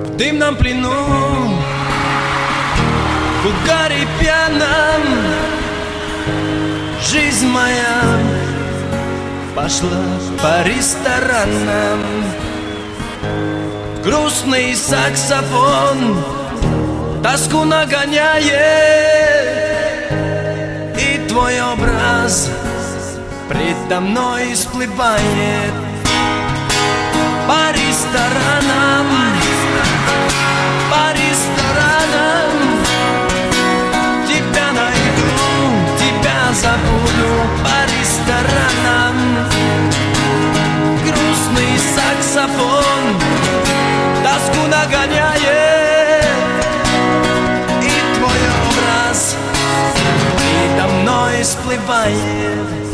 В дымном плену, в угаре пьяном, жизнь моя пошла по ресторанам. Грустный саксофон тоску нагоняет, и твой образ предо мной всплывает. По ресторанам, по ресторанам тебя найду, тебя забуду. По ресторанам грустный саксофон тоску нагоняет, и твой образ предо мной всплывает.